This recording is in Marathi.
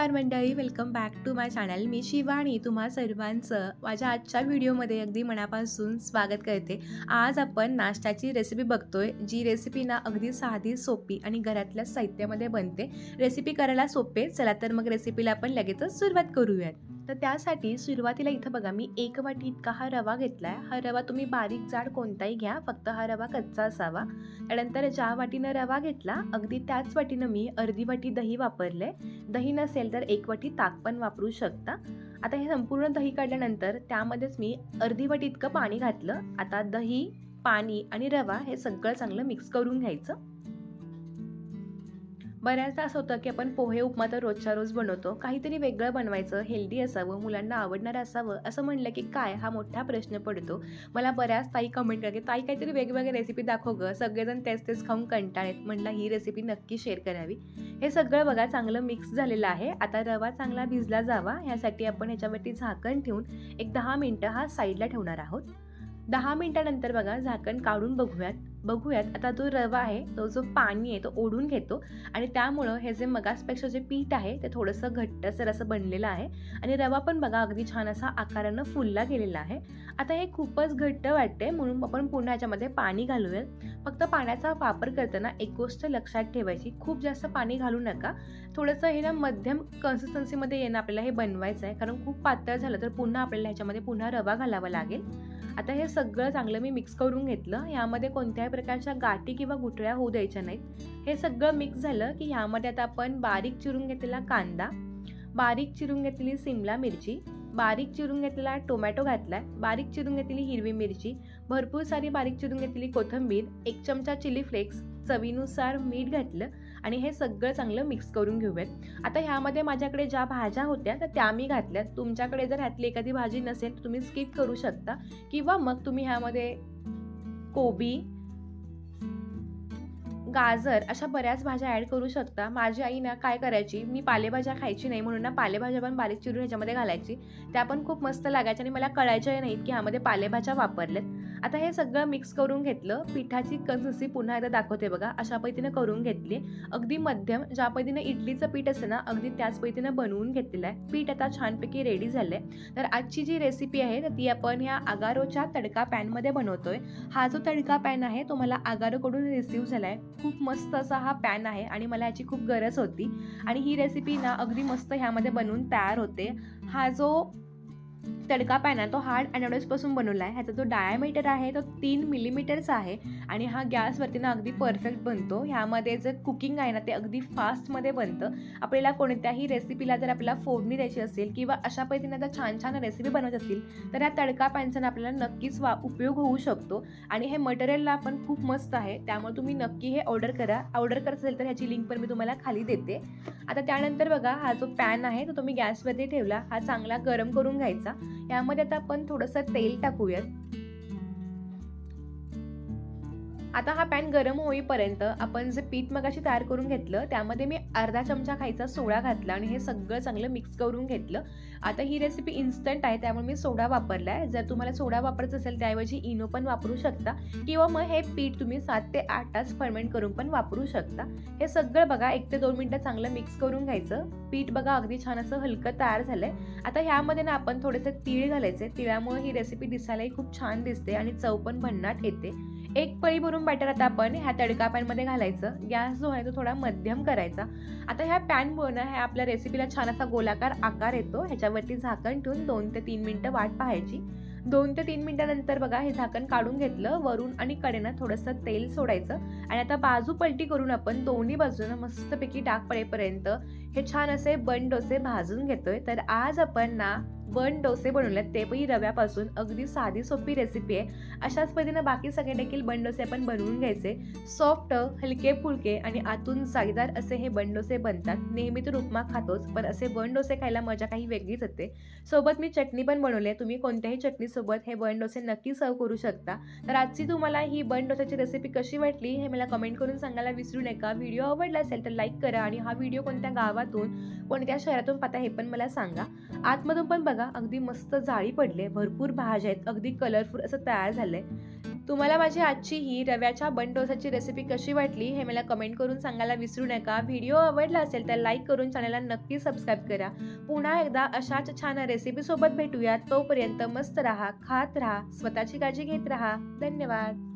नमस्कार मंडळी, welcome back to my channel. मी शिवानी तुम्हा सर्वांचं माझ्या आजच्या व्हिडिओमध्ये अगदी मनापासून स्वागत करते. आज आपण नाश्त्याची रेसिपी बघतोय, जी रेसिपी ना अगदी साधी, सोपी आणि घरातल्या साहित्यामध्ये बनते. रेसिपी करायला सोपे. चला तर मग रेसिपीला आपण लगेचच सुरुवात करूयात. तर त्यासाठी सुरुवातीला इथं बघा, मी 1 वाटी इतका हा रवा घेतलाय. हा रवा तुम्ही बारीक जाड कोणताही घ्या, फक्त हा रवा कच्चा असावा. त्यानंतर ज्या वाटीनं रवा घेतला, अगदी त्याच वाटीनं मी अर्धी वाटी दही वापरले. दही नसेल तर 1 वाटी ताक पण वापरू शकता. आता हे संपूर्ण दही काढल्यानंतर त्यामध्येच मी अर्धी वाटी इतकं पाणी घातलं. आता दही, पाणी आणि रवा हे सगळं चांगलं मिक्स करून घ्यायचं. बऱ्याचदा असं होतं की आपण पोहे उपमा तर रोजच्या रोज बनवतो, काहीतरी वेगळं बनवायचं, हेल्दी असावं, मुलांना आवडणारं असावं, असं म्हणलं की काय हा मोठा प्रश्न पडतो. मला बऱ्याच ताई कमेंट करते, ताई काहीतरी वेगवेगळी रेसिपी दाखव गं, सगळेजण तेच तेच खाऊन कंटाळेत. म्हटलं ही रेसिपी नक्की शेअर करावी. हे सगळं बघा चांगलं मिक्स झालेलं आहे. आता रवा चांगला भिजला जावा ह्यासाठी आपण ह्याच्यावरती झाकण ठेवून एक 10 मिनिटं हा साईडला ठेवणार आहोत. 10 मिनिटानंतर बघा झाकण काढून बघूयात आता जो रवा आहे, तो जो पाणी आहे तो ओढून घेतो आणि त्यामुळं हे जे मगासपेक्षा जे पीठ आहे ते थोडंसं घट्टसर असं बनलेलं आहे आणि रवा पण बघा अगदी छान असा आकारानं फुलला गेलेला आहे. आता हे खूपच घट्ट वाटते, म्हणून आपण पुन्हा ह्याच्यामध्ये पाणी घालूयात. फक्त पाण्याचा वापर करताना एक गोष्ट लक्षात ठेवायची, खूप जास्त पाणी घालू नका. थोडंसं हे ना मध्यम कन्सिस्टन्सीमध्ये येणं आपल्याला हे बनवायचं आहे, कारण खूप पातळ झालं तर पुन्हा आपल्याला ह्याच्यामध्ये पुन्हा रवा घालावा लागेल. आता हे सगळं चांगलं मी मिक्स करून घेतलं. यामध्ये कोणत्याही प्रकारच्या गाठी किंवा गुठळ्या होऊ द्यायच्या नाहीत. हे सगळं मिक्स झालं की ह्यामध्ये आता आपण बारीक चिरून घेतलेला कांदा, बारीक चिरून घेतलेली सिमला मिरची, बारीक चिरून घेतलेला टोमॅटो घातलाय, बारीक चिरून घेतलेली हिरवी मिरची, भरपूर सारी बारीक चिरून घेतलेली कोथिंबीर, 1 चमचा चिली फ्लेक्स, चवीनुसार मीठ घातलं आणि हे सगळं चांगलं मिक्स करून घेऊयात. आता ह्यामध्ये माझ्याकडे ज्या भाज्या होत्या तर त्या मी घातल्यात. तुमच्याकडे जर ह्यातली एखादी भाजी नसेल तर तुम्ही स्किप करू शकता किंवा मग तुम्ही ह्यामध्ये कोबी, गाजर अशा बऱ्याच भाज्या ॲड करू शकता. माझी आई ना काय करायची, मी पालेभाज्या खायची नाही म्हणून ना पालेभाज्या पण बारीक चिरून ह्याच्यामध्ये घालायची. त्या पण खूप मस्त लागायच्या आणि मला कळायच्याही नाहीत की ह्यामध्ये पालेभाज्या वापरल्यात. आता हे सगळं मिक्स करून घेतलं. पिठाची कन्सिस्टन्सी पुन्हा एकदा दाखवते बघा, अशा पद्धतीनं करून घेतली. अगदी मध्यम ज्या पद्धतीनं इडलीचं पीठ असतं ना, अगदी त्याच पद्धतीनं बनवून घेतलेलं आहे. पीठ आता छानपैकी रेडी झालंय. तर आजची जी रेसिपी आहे तर ती आपण ह्या अगारोच्या तडका पॅनमध्ये बनवतोय. हा जो तडका पॅन आहे तो मला अगारोकडून रिसीव्ह झालाय. खूप मस्त असा हा पॅन आहे आणि मला याची खूप गरज होती आणि ही रेसिपी ना अगदी मस्त ह्यामध्ये बनवून तयार होते. हा जो तडका पॅन आहे तो हार्ड अॅनोडाईजपासून बनवला आहे. ह्याचा जो डायमीटर आहे तो 3 मिलीमीटरचा आहे आणि हा गॅसवरती ना अगदी परफेक्ट बनतो. ह्यामध्ये जे कुकिंग आहे ना ते अगदी फास्टमध्ये बनतं. आपल्याला कोणत्याही रेसिपीला जर आपल्याला फोडणी द्यायची असेल किंवा अशा पद्धतीने जर छान छान रेसिपी बनवायची असतील तर या तडका पॅनचा ना आपल्याला नक्कीच उपयोग होऊ शकतो आणि हे मटेरियलला पण खूप मस्त आहे. त्यामुळे तुम्ही नक्की हे ऑर्डर करा. ऑर्डर करत असेल तर ह्याची लिंक पण मी तुम्हाला खाली देते. आता त्यानंतर बघा हा जो पॅन आहे तो तुम्ही गॅसवरती ठेवला. हा चांगला गरम करून घ्यायचा. यामध्ये आता आपण थोडंसं तेल टाकूयात. आता हा पॅन गरम होईपर्यंत आपण जे पीठ मगाशी तयार करून घेतलं त्यामध्ये मी अर्धा चमचा खायचा सोडा घातला आणि हे सगळं चांगलं मिक्स करून घेतलं. आता ही रेसिपी इन्स्टंट आहे त्यामुळे मी सोडा वापरलाय. जर तुम्हाला सोडा वापरायचा असेल त्याऐवजी इनो पण वापरू शकता किंवा मग हे पीठ तुम्ही 7 ते 8 तास फर्मेंट करून पण वापरू शकता. हे सगळं बघा 1 ते 2 मिनिटं चांगलं मिक्स करून घ्यायचं. पीठ बघा अगदी छान असं हलकं तयार झालंय. आता ह्यामध्ये ना आपण थोडेसे तीळ घालायचे. तिळामुळे ही रेसिपी दिसायलाही खूप छान दिसते आणि चव पण भन्नाट येते. 1 पळी भरून बॅटर आता आपण ह्या तडका पॅनमध्ये घालायचं. गॅस जो आहे तो थोडा मध्यम करायचा. आता ह्या पॅनमुळे ना ह्या आपल्या रेसिपीला छान असा गोलाकार आकार येतो. ह्याच्यावरती झाकण ठेवून 2 ते 3 मिनिटं वाट पाहायची. 2 ते 3 मिनिटानंतर बघा हे झाकण काढून घेतलं. वरून आणि कडेनं थोडंसं तेल सोडायचं आणि आता बाजू पलटी करून आपण दोन्ही बाजूनं मस्तपैकी डाग पडेपर्यंत हे छान असे बन डोसे भाजून घेतोय. तर आज आपण ना बन डोसे बनवलेत, ते पण रव्यापासून. अगदी साधी सोपी रेसिपी आहे. अशाच पद्धतीने बाकी सगळे देखील बन डोसे आपण बनवून घ्यायचे. सॉफ्ट, हलके फुलके आणि आतून जाळीदार असे हे बन डोसे बनतात. नेहमी तर उपमा खातोच, पण असे बन डोसे खायला मजा काही वेगळीच येते. सोबत मी चटणी पण बनवली आहे. तुम्ही कोणत्याही चटणीसोबत हे बन डोसे नक्की सर्व करू शकता. तर आजची तुम्हाला ही बन डोस्याची रेसिपी कशी वाटली हे मला कमेंट करून सांगायला विसरू नका. व्हिडिओ आवडला असेल तर लाईक करा आणि हा व्हिडिओ कोणत्या गावातून कोणत्या शहरातून पाहता हे पण मला सांगा. आतमधून पण बघा अगदी मस्त जाळी पडले, भरपूर भाज्या आहेत, अगदी कलरफुल असं तयार झालंय. तुम्हाला माझी आजची ही रव्याच्या बन डोसाची रेसिपी कशी वाटली हे मला कमेंट करून सांगायला विसरू नका. व्हिडिओ आवडला असेल तर लाईक करून चॅनलला नक्की सबस्क्राईब करा. पुन्हा एकदा अशाच छान रेसिपीसोबत भेटूया. तोपर्यंत मस्त राहा, खात राहा, स्वतःची काळजी घेत राहा. धन्यवाद.